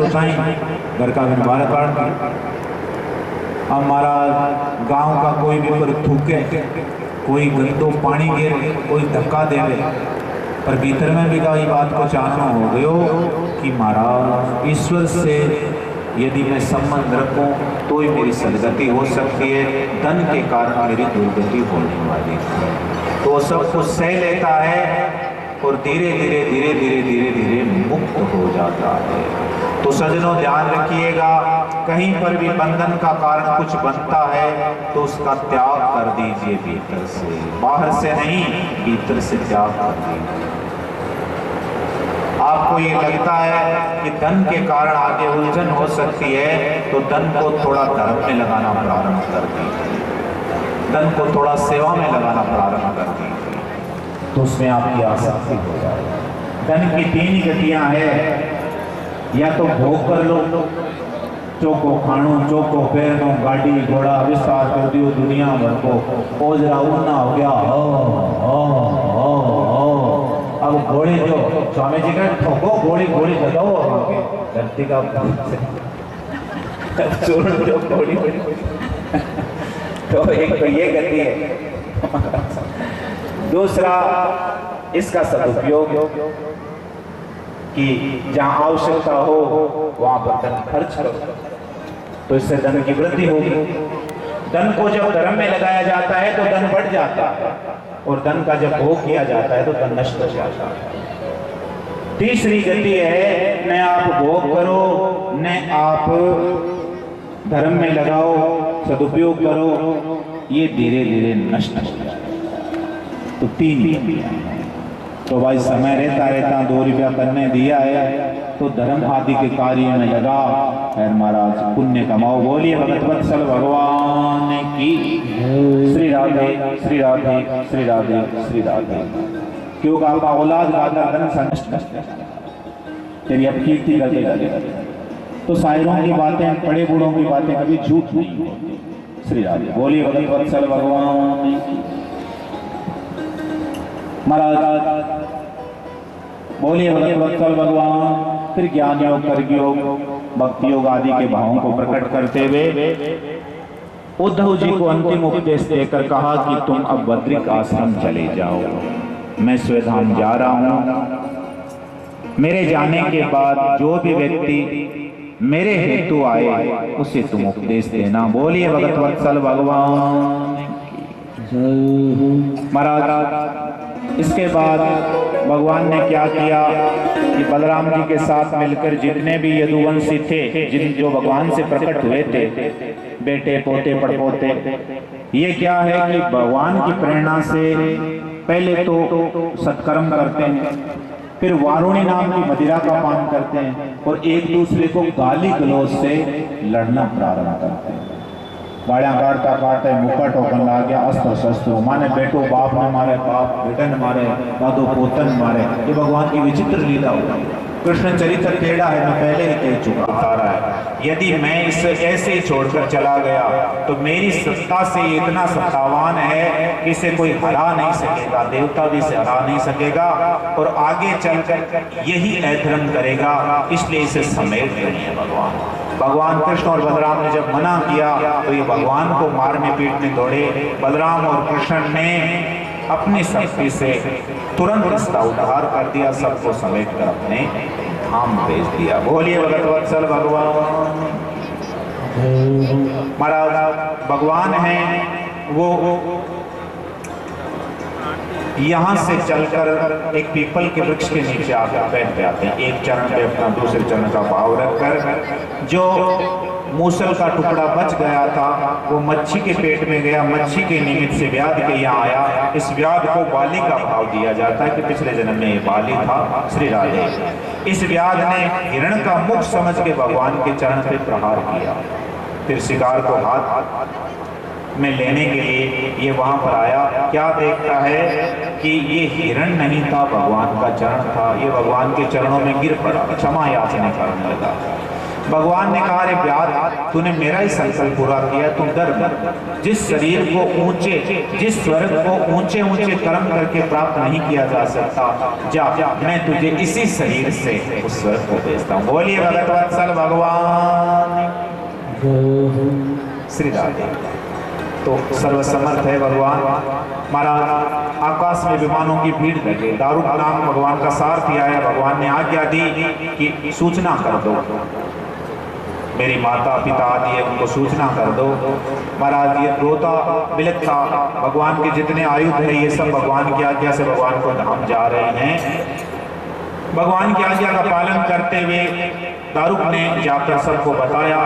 होता है घर का व्यवहार कारण। हमारा गांव का कोई भी पर थूके, कोई गंदो पानी गिरे, कोई धक्का दे दे, पर भीतर में भी कई बात को चाहना हो गयो कि महाराज ईश्वर से यदि मैं संबंध रखूं तो ही मेरी सदगति हो सकती है, धन के कारण मेरी दुर्गति होने वाली है। तो सब कुछ सह लेता है और धीरे धीरे धीरे धीरे धीरे धीरे मुक्त हो जाता है। तो सज्जनों ध्यान रखिएगा, कहीं पर भी बंधन का कारण कुछ बनता है तो उसका त्याग कर दीजिए भीतर से, बाहर से नहीं, भीतर से त्याग कर दीजिए। आपको ये लगता है कि धन के कारण आगे उलझन हो सकती है तो धन को थोड़ा धर्म में लगाना प्रारंभ कर दीजिए, धन को थोड़ा सेवा में लगाना प्रारंभ कर दीजिए, तो उसमें आपकी आसक्ति हो जाएगी। धन की तीन गतियां हैं, या तो भोग कर लो, चौको खाणो, चौको पहनो, गाड़ी घोड़ा विस्तार कर दियो दुनिया भर को, ओजरा उन्ना हो गया अब घोड़े जो स्वामी जी का ठोको घोड़ी घोड़ी लगाओ धरती का जो घोड़ी तो एक तो ये गति है। दूसरा इसका सदुपयोग कि जहां आवश्यकता हो वहां पर धन खर्च करो, तो इससे धन की वृद्धि होगी। धन को जब धर्म में लगाया जाता है तो धन बढ़ जाता है, और धन का जब भोग किया जाता है तो धन नष्ट हो जाता है। तीसरी गति है, न आप भोग करो न आप धर्म में लगाओ, सदुपयोग करो, ये धीरे धीरे नष्ट हो जाता है। तो तीन गतियां। तो भाई समय रहता रहता 2 रुपया करने दिया है तो धर्म आदि के कार्य में लगा है महाराज, पुण्य कमाओ। बोलिए भगत वत्सल भगवान की श्री राधे श्री राधे श्री राधे श्री राधे। क्यों आपका औलाद राधा धन संष्ट तेरी अब कीर्ति करते लगे। तो शायरों की बातें, बड़े बूढ़ों की बातें कभी झूठ नहीं होती। श्री राधे। बोलिए भगत वत्सल भगवान की महाराज। बोलिए भगत वत्सल भगवान। फिर ज्ञान योग, कर्म योग, भक्ति योग आदि के भावों को प्रकट करते हुए उद्धव जी को अंतिम उपदेश देकर कहा कि तुम अब बद्रिक आश्रम चले जाओ, मैं स्वधाम जा रहा हूं। मेरे जाने के बाद जो भी व्यक्ति मेरे हेतु आए उसे तुम उपदेश देना। बोलिए भगत वत्सल भगवान महाराज। इसके बाद भगवान ने क्या किया कि बलराम जी के साथ मिलकर जितने भी यदुवंशी थे, जिन जो भगवान से प्रकट हुए थे, बेटे पोते पड़पोते, ये क्या है कि भगवान की प्रेरणा से पहले तो सत्कर्म करते हैं, फिर वारुणी नाम की मदिरा का पान करते हैं और एक दूसरे को गाली गलौज से लड़ना प्रारंभ करते हैं। गाड़ियां काटता काटते मुक्का टोकन ला गया, अस्त्र शस्त्र माने बेटो बाप ने मारे, बाप बेटे ने मारे, दादो पोतन मारे। ये भगवान की विचित्र लीला होती है। कृष्ण चरित्र टेढ़ा है, मैं पहले ही कह चुका बता रहा है। यदि मैं इसे ऐसे ही छोड़कर चला गया तो मेरी सत्ता से इतना सत्तावान है कि इसे कोई हरा नहीं सकेगा, देवता भी इसे हरा नहीं सकेगा और आगे चलकर यही अधर्म करेगा, इसलिए इसे समेट रहे हैं भगवान। भगवान कृष्ण और बलराम ने जब मना किया तो ये भगवान को मारने पीटने दौड़े। बलराम और कृष्ण ने अपनी शक्ति से तुरंत इसका उद्धार कर दिया, सबको समेट कर अपने धाम भेज दिया। बोलिए भगत वत्सल भगवान महाराज। भगवान हैं वो यहाँ से चलकर एक पीपल के वृक्ष के नीचे आकर बैठ जाते हैं, एक चरण पे अपना दूसरे चरण का भाव रखकर। जो मूसल का टुकड़ा बच गया था वो मच्छी के पेट में गया, मच्छी के निमित्त से व्याध के यहाँ आया। इस व्याध को बाली का भाव दिया जाता है कि पिछले जन्म में ये बाली था। श्री राधे। इस व्याध ने हिरण का मुख समझ के भगवान के चरण पे प्रहार किया, फिर शिकार को हाथ में लेने के लिए ये वहां पर आया। क्या देखता है कि ये हिरण नहीं था, भगवान का चरण था। ये भगवान के चरणों में गिर पड़ा, क्षमा याचना करने लगा। भगवान ने कहा, अरे व्याध, तूने मेरा ही संकल्प पूरा किया, तुम डर मत। जिस शरीर को ऊंचे, जिस स्वर्ग को ऊंचे ऊंचे कर्म करके प्राप्त नहीं किया जा सकता, जा, मैं तुझे इसी शरीर से उस स्वर्ग को भेजता हूँ। बोलिए भगत वत्सल भगवान श्री राधे। तो सर्वसमर्थ है भगवान। महाराज आकाश में विमानों की भीड़ लगे, दारुक नाम भगवान का सारथी आया। भगवान ने आज्ञा दी कि सूचना कर दो, मेरी माता पिता आदि है उनको सूचना कर दो। महाराज ये रोता बिलखता भगवान के जितने आयुध है ये सब भगवान की आज्ञा से भगवान को धाम जा रहे हैं। भगवान की आज्ञा का पालन करते हुए दारुक ने जाकर सबको बताया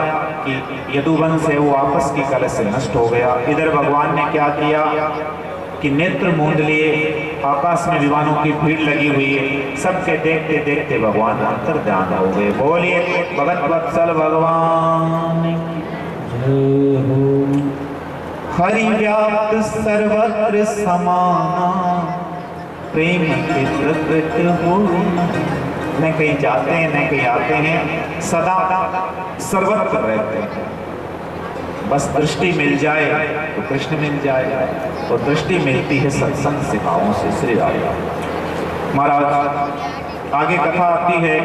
कि यदुवंश है वो आपस की कलह से नष्ट हो गया। इधर भगवान ने क्या किया कि नेत्र मूंद लिए, आकाश में विमानों की भीड़ लगी हुई है, सबके देखते देखते भगवान अंतर्ध्यान हो गए। बोलिए भगत वत्सल भगवान हरि व्याप्त सर्वत्र समाना, प्रेम के प्रकट हो, न कहीं जाते हैं न कहीं आते हैं, सदा सर्वत्र रहते हैं। बस दृष्टि मिल जाए तो कृष्ण मिल जाए, और दृष्टि मिलती है सत्संग सिखाओं से। श्री राधे। महाराज आगे कथा आती है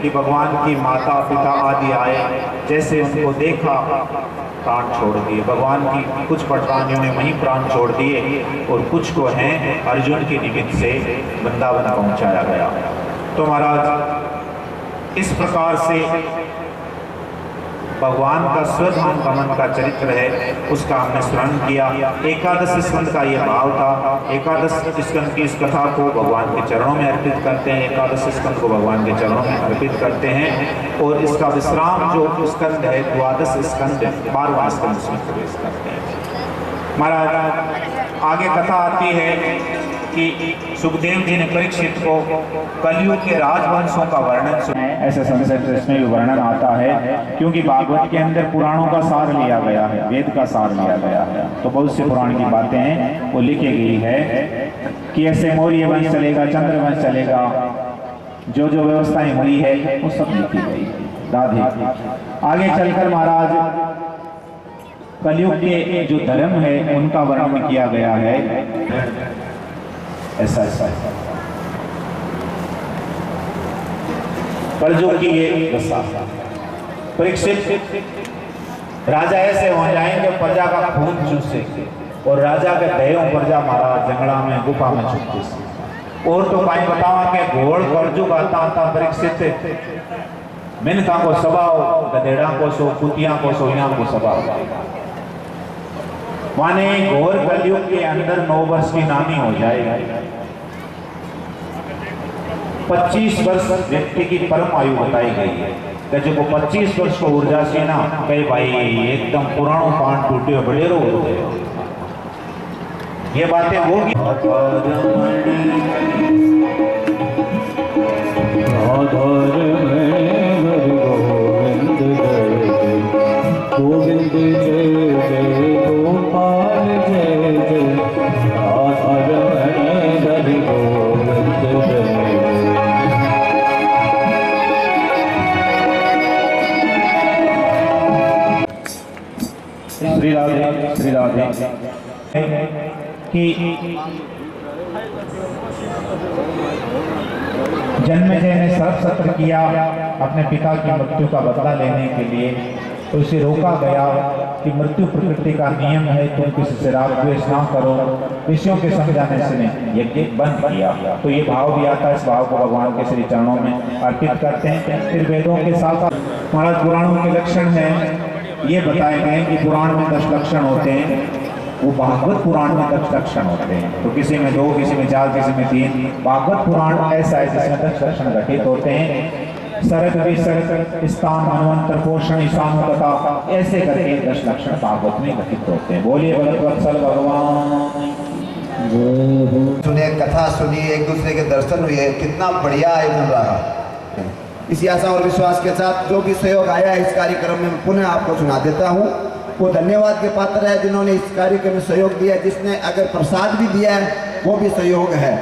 कि भगवान की माता पिता आदि आए, जैसे उनको देखा प्राण छोड़ दिए। भगवान की कुछ पटरानियों ने वहीं प्राण छोड़ दिए और कुछ को हैं अर्जुन के निमित्त से वृंदावन पहुंचाया गया। तो महाराज इस प्रकार से भगवान का स्वधाम गमन का चरित्र है, उसका हमने स्मरण किया। एकादश स्कंद का ये भाव था। एकादश स्कंद की इस कथा को भगवान के चरणों में अर्पित करते हैं, एकादश स्कंद को भगवान के चरणों में अर्पित करते हैं, और इसका विश्राम जो स्कंद है द्वादश स्कंद 12वां स्कंद उसमें प्रवेश करते हैं। महाराज आगे कथा आती है कि सुखदेव जी ने परीक्षित को कलयुग के राजवंशों का वर्णन सुना। ऐसे संदर्भ से इसमें भी वर्णन आता है, क्योंकि भागवत के अंदर पुराणों का सार लिया गया है, वेद का सार लिया गया है। तो बहुत से पुराण की बातें हैं वो लिखी गई है कि ऐसे मौर्य वंश चलेगा, चंद्र वंश चलेगा, जो जो व्यवस्थाएं हुई है वो सब लिखी गई। राधे। आगे चलकर महाराज कलयुग के जो धर्म है उनका वर्णन किया गया है। ऐसा कलयुग की ये दशा। परीक्षित राजा ऐसे हो जाएंगे प्रजा का खून चूसे, और राजा के दयों प्रजा महाराज जंगला में गुफा में छुपते। और तो कहीं बतावा के घोड़ कलयुग आता था परीक्षित, मिनका को सबाओ, गधेड़ा को सो, कुतिया को सो, यहाँ को सबाओ। माने घोर कलयुग के अंदर 9 वर्ष की नानी हो जाएगी। 25 वर्ष व्यक्ति की परम आयु बताई गई है। जो को 25 वर्ष को ऊर्जा से ना कहे भाई एकदम पुराणों पान टूटे हुए बड़े रोग हो गए। ये बातें होगी। गोविंद जय जय गोपाल जय जय, आधार हरि गोविंद जय। श्री राधे। श्री राधे कि जन्मेजय ने सर्प सत्र किया अपने पिता की मृत्यु का बदला लेने के लिए, तो उसे रोका गया कि मृत्यु प्रकृति का नियम है, तुम किसी से राग द्वेष ना करो। विषयों के समझाने से ने यज्ञ बंद किया। तो ये भाव भी आता है, इस भाव को भगवान के श्री चरणों में अर्पित करते हैं। फिर वेदों के साथ महाराज पुराणों के लक्षण हैं, ये बताए गए कि पुराण में 10 लक्षण होते हैं, वो भागवत पुराण में 10 लक्षण होते हैं। तो किसी में 2, किसी में 4, किसी में 3। भागवत पुराण ऐसा है जिसमें 10 लक्षण घटित होते हैं। सरक विसर्ग स्थान मनवंतर पोषण ईशान कथा ऐसे करके 10 लक्षण भागवत में घटित होते हैं। बोलिए भगत वत्सल भगवान। सुने, कथा सुनी, एक दूसरे के दर्शन हुए, कितना बढ़िया आयोजन रहा। इसी आशा और विश्वास के साथ जो भी सहयोग आया है इस कार्यक्रम में पुनः आपको सुना देता हूँ। वो धन्यवाद के पात्र है जिन्होंने इस कार्यक्रम में सहयोग दिया। जिसने अगर प्रसाद भी दिया है वो भी सहयोग है,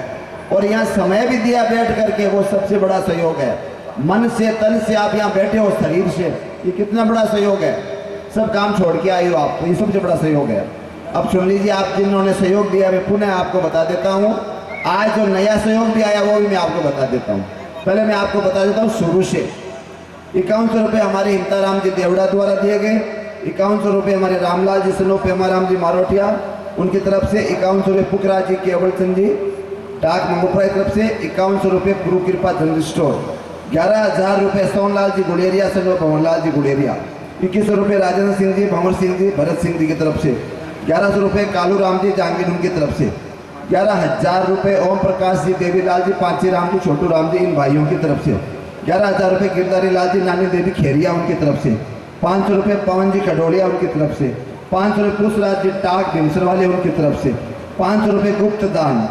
और यहाँ समय भी दिया बैठ करके, वो सबसे बड़ा सहयोग है। मन से तन से आप यहाँ बैठे हो, शरीर से, ये कितना बड़ा सहयोग है। सब काम छोड़ के आए हो आप, तो ये सबसे बड़ा सहयोग है। अब सुन लीजिए, आप जिन्होंने सहयोग दिया मैं पुनः आपको बता देता हूँ। आज जो नया सहयोग भी आया वो भी मैं आपको बता देता हूँ। पहले मैं आपको बता देता हूँ शुरू से। 5100 रुपये हमारे हिमताराम जी देवड़ा द्वारा दिए गए। 5100 रुपये हमारे रामलाल जी सनो पेमाराम जी मारोटिया उनकी तरफ से। 5100 रुपये पुखराज जी केवल चंद जी डाक मंगोपरा की तरफ से। 5100 रुपये गुरु कृपा जनरल स्टोर। 11,000 रुपये सोनलाल जी गुलेरिया सनो भंवरलाल जी गुलेरिया। 2100 रुपये राजेंद्र सिंह जी, भंवर सिंह जी, भरत सिंह जी की तरफ से। 1100 रुपये कालू राम जी जहांगीर उनकी तरफ से। 11,000 रुपये ओम प्रकाश जी, देवीलाल जी, पांची राम जी, छोटू राम जी इन भाइयों की तरफ से। 11,000 रुपये गिरधारी लाल जी, नानी देवी खेरिया उनकी तरफ से। 500 रुपये पवन जी खडोलिया उनकी तरफ से। 500 रुपये पुष्पराज जी टाक भीमसर वाले उनकी तरफ से। 500 रुपये गुप्त दान,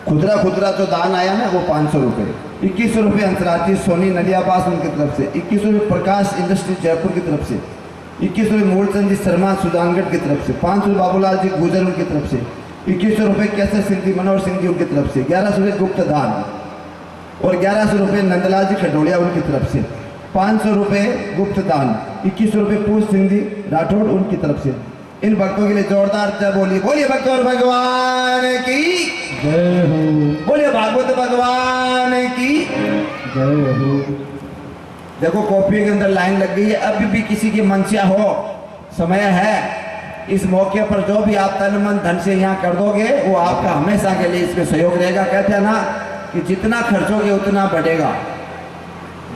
खुदरा खुदरा जो दान आया ना वो 500 रुपये। 2100 रुपये हंसराज जी सोनी नलियाबास उनकी तरफ से। 2100 रुपये प्रकाश इंडस्ट्री जयपुर की तरफ से। 2100 रुपये मूलचंद जी शर्मा सुजानगढ़ की तरफ से। 500 रुपये बाबूलाल जी गुजर उनकी तरफ से। 2100 रुपये केसर सिंह जी मनोहर सिंह जी उनकी तरफ से। 1100 रुपये गुप्त दान और 1100 रुपये नंदलाल जी खडोलिया उनकी तरफ से। 500 रुपये गुप्त दान। 2100 रुपये पूज सिंह जी राठौड़ उनकी तरफ से। इन भक्तों के लिए जोरदार जय बोलिए। बोलिए भक्तों भगवान की जय हो, बोलिए भागवत भगवान की जय हो। देखो कॉपी के अंदर लाइन लग गई है। अभी भी किसी की मंशा हो, समय है, इस मौके पर जो भी आप तन मन धन से यहाँ कर दोगे वो आपका हमेशा के लिए इसमें सहयोग रहेगा। कहते हैं ना कि जितना खर्चोगे उतना बढ़ेगा।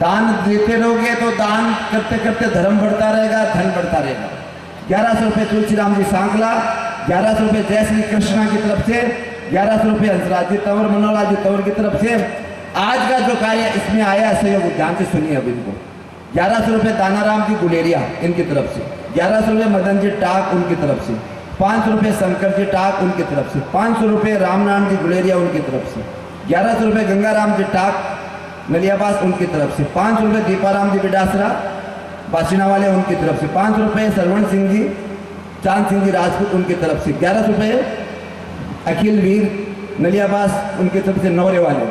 दान देते रहोगे तो दान करते करते धर्म बढ़ता रहेगा, धन बढ़ता रहेगा। 1100 रुपये तुलसीराम जी सांकला। 1100 रुपये जय श्री कृष्णा की तरफ से। 1100 रुपये हंसराज जी तंवर, मनोहरलाल जी तंवर की तरफ से। आज का जो कार्य इसमें आया सहयोग, ध्यान से सुनिए अब इनको। 1100 रुपये दानाराम जी गुलेरिया इनकी तरफ से। 1100 रुपये मदन जी टाक उनकी तरफ से। 500 रुपये शंकर जी टाक उनकी तरफ से। 500 रुपये रामनारायण जी गुलेरिया उनकी तरफ से। 1100 रुपये गंगाराम जी टाक नलियाबास उनकी तरफ से। 500 रुपये दीपाराम जी बिडासरा बासिना वाले उनकी तरफ से। 500 रुपये सरवण सिंह जी, चांद सिंह जी राजपूत उनकी तरफ से। 1100 रुपये अखिल वीर नलियाबास उनकी तरफ से नौरे वाले।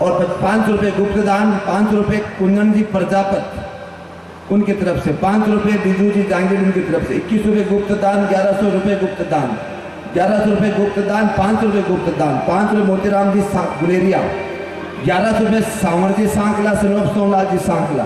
और 500 रुपये गुप्त दान। 500 रुपये कुंदन जी प्रजापत उनकी तरफ से। 500 रुपये बिजू जी जांगीर उनकी तरफ से। 2100 रुपये गुप्त दान। 1100 रुपये गुप्त दान। 1100 रुपये गुप्त दान। 500 रुपये गुप्त दान। 500 रुपये मोतीराम जी गुलेरिया। 1100 रुपये सांवर जी सांकला, सनोप सोमलाल जी सांकला।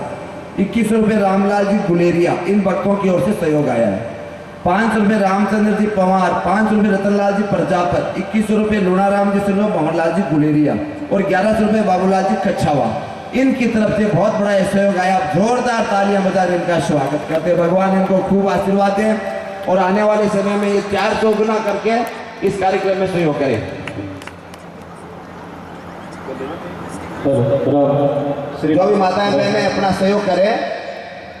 2100 रुपये रामलाल जी गुलेरिया इन भक्तों की ओर से सहयोग आया है। 500 रुपये रामचंद्र जी पवार। 500 रुपये रतनलाल जी प्रजापत। 2100 रुपये लुणाराम जी सनो भंवरलाल जी गुलेरिया और 1100 रुपये बाबूलाल जी कच्छावा इनकी तरफ से बहुत बड़ा सहयोग आया। जोरदार तालियां बजाकर इनका स्वागत करते। भगवान इनको खूब आशीर्वाद दें और आने वाले समय में ये 4 चौगुना करके इस कार्यक्रम में सहयोग करें। जो भी माताएं बहनें अपना सहयोग करें,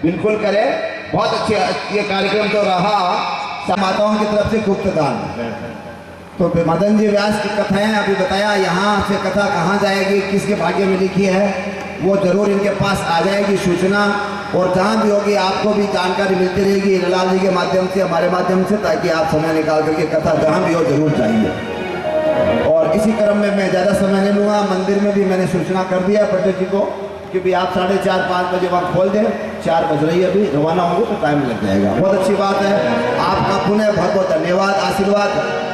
बिल्कुल करें। बहुत अच्छे ये कार्यक्रम तो रहा। माताओं की तरफ से गुप्त दान। तो मदन जी व्यास की कथाएं अभी बताया। यहाँ से कथा कहाँ जाएगी, किसके भाग्य में लिखी है, वो जरूर इनके पास आ जाएगी सूचना। और जहाँ भी होगी आपको भी जानकारी मिलती रहेगी हिरालाल जी के माध्यम से, हमारे माध्यम से, ताकि आप समय निकाल करके कथा जहाँ भी हो जरूर जाइए। और इसी क्रम में मैं ज़्यादा समय नहीं लूँगा। मंदिर में भी मैंने सूचना कर दिया पंडित जी को कि भी आप 4:30-5 बजे वहाँ खोल दें। 4 बज रही है, अभी रवाना होंगे तो टाइम लग जाएगा। बहुत अच्छी बात है। आपका पुनः बहुत बहुत धन्यवाद, आशीर्वाद।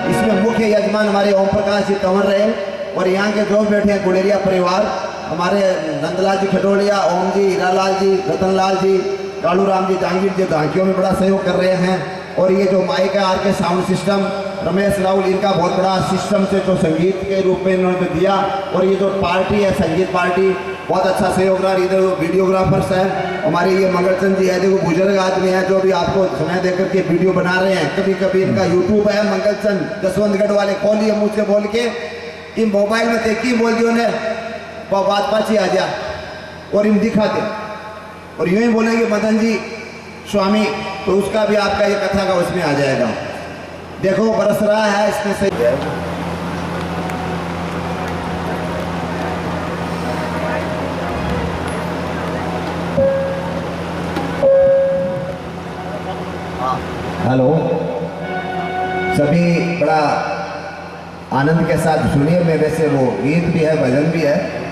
इसमें मुख्य यजमान हमारे ओम प्रकाश जी तंवर रहे और यहाँ के जो बैठे हैं गुलेरिया परिवार, हमारे नंदलाल जी खडोलिया, ओम जी, हीरालाल जी, रतनलाल जी, कालू राम जी, जहांगीर जी झांकियों में बड़ा सहयोग कर रहे हैं। और ये जो माइक है आर के साउंड सिस्टम, रमेश राहुल, इनका बहुत बड़ा सिस्टम से जो संगीत के रूप में इन्होंने दिया। और ये जो पार्टी है संगीत पार्टी, बहुत अच्छा सहयोग रहा। इधर वीडियोग्राफर्स हैं हमारे, ये मंगलचंद जी है, देखो बुजुर्ग आदमी है जो भी आपको समय देकर के वीडियो बना रहे हैं। कभी कभी इनका यूट्यूब है मंगलचंद जसवंतगढ़ वाले, खोलिए मुझसे बोल के, इन मोबाइल में देखी बोल दियो ने बात पाची आ जा और इन दिखा दे और यूं ही बोलेंगे मदन जी स्वामी, तो उसका भी आपका ये कथा का उसमें आ जाएगा। देखो बरस रहा है इसमें से। हेलो, सभी बड़ा आनंद के साथ सुनिए। मैं वैसे वो गीत भी है, भजन भी है।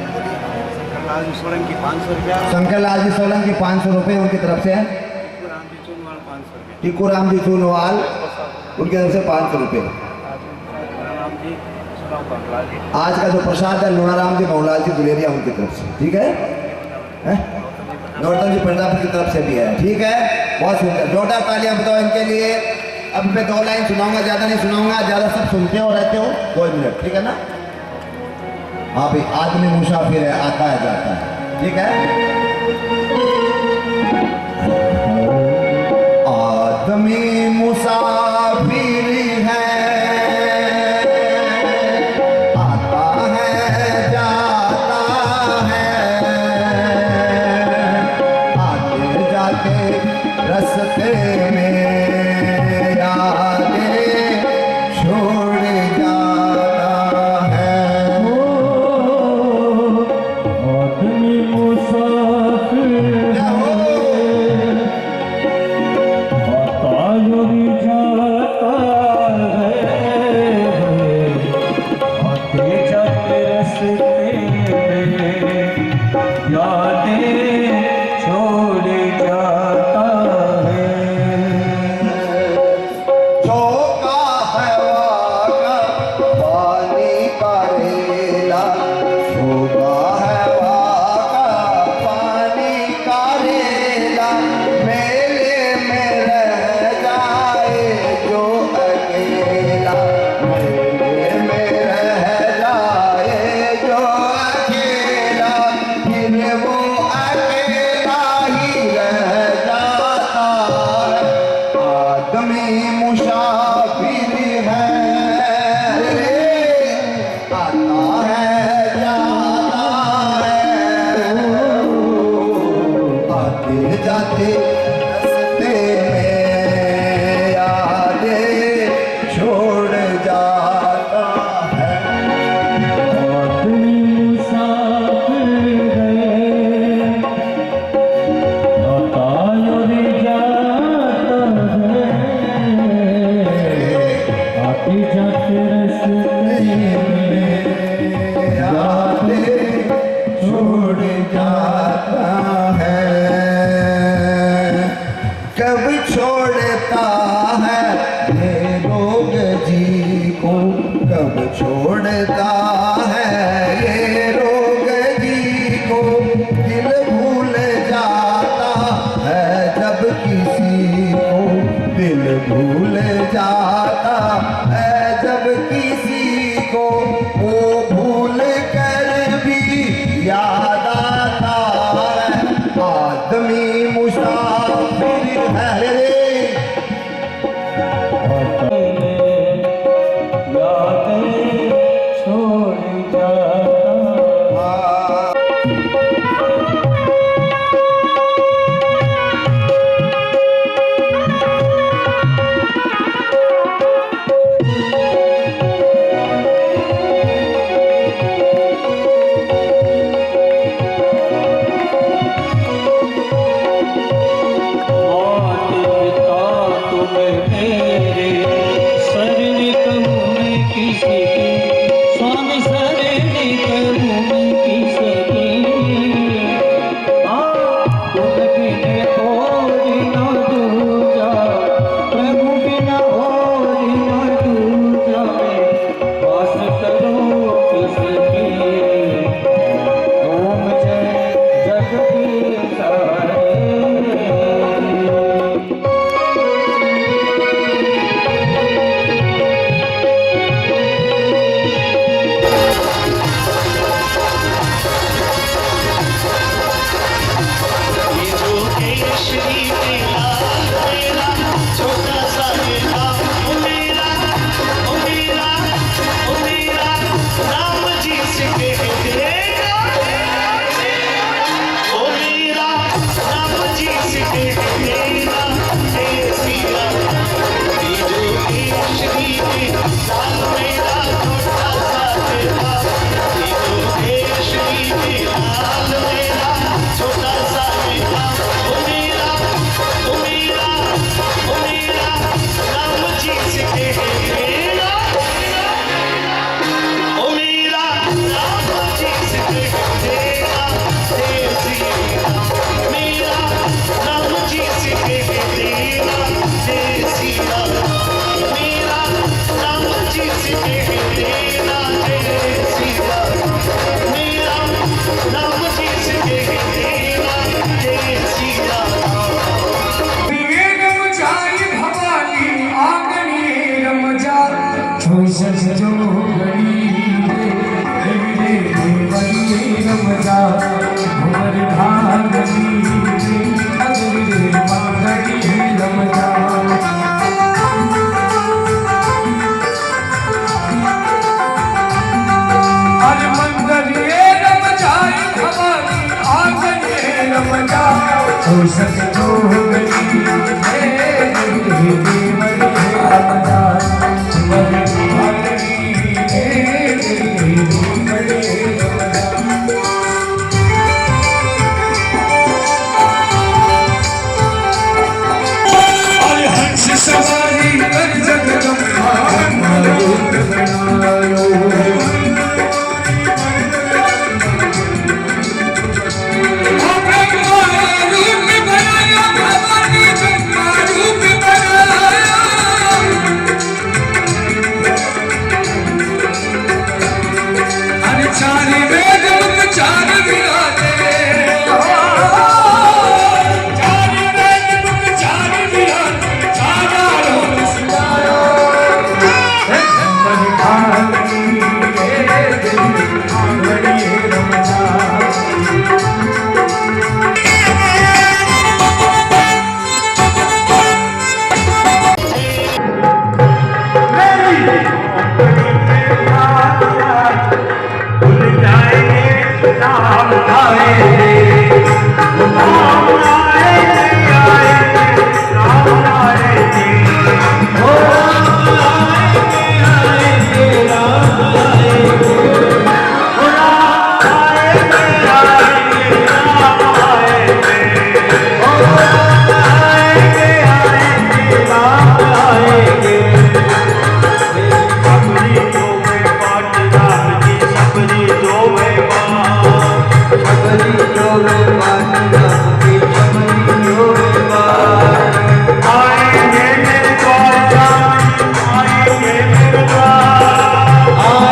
लाल जी सोलंकी 500 रुपया, शंकर लाल जी सोलंकी 500 रुपये उनकी तरफ से। राम जी चुनवाल 500 रुपया, टीकू राम जी चूनवाल उनकी तरफ से 500 रुपये। राम जी सुनाओ बंगला जी, आज का जो प्रसाद है लूणाराम जी मऊलाल जी दुलेरिया उनकी तरफ से, ठीक है? नौतन जी पंजाब की तरफ से भी है, ठीक है? बहुत सुंदर, जोरदार तालियां बताओ इनके लिए। अब मैं 2 लाइन सुनाऊंगा, ज़्यादा नहीं सुनाऊंगा, ज़्यादा सब सुनते हो रहते हो, 2 मिनट, ठीक है ना? हाँ भाई, आदमी मुसाफिर है, आता है जाता है, ठीक है? आदमी मुसाफिर है, आता है जाता है, आते जाते रस्ते में यादें छोड़ जाता है। आदमी मुसाफिर क्या हो? आता योरी जाता है, आते जाते रस्ते में यादें छोड़ जाता है। चौका है वाका पानी का रेला, चौका है वाका पानी का रेला, मेले में रह जाए जो अकेला, मेले में रह जाए जो अकेला, फिर वो अकेला ही रह जाता है। आदमी मुसाफिर है, आता है जाता है, आते जाते रस्ते में यादें छोड़ जाता है। आदमी मुसाफिर है, आता योरी जाता है, आते जाते रस्ते में यादें छोड़ जाता है। कभी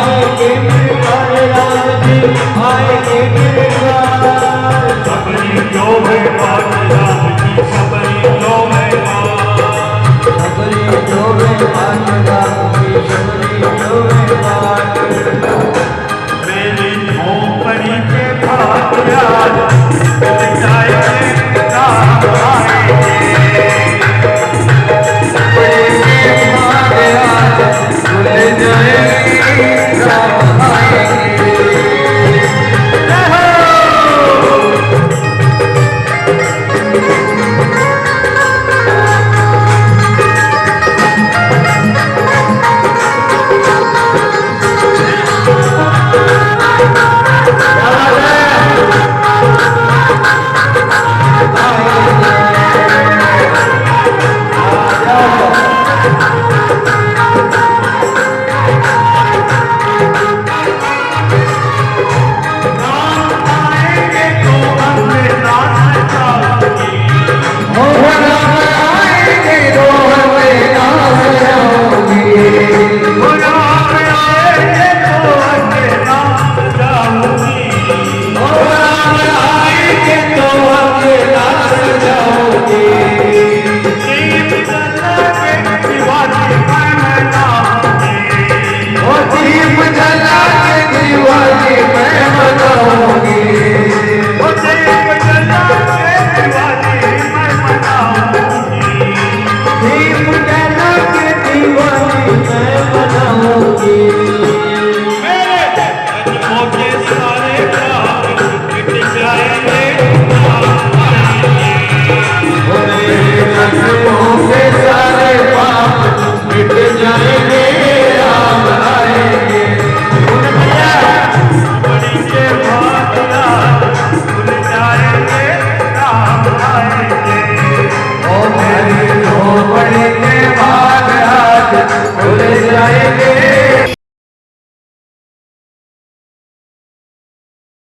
आएंगे मेरे राज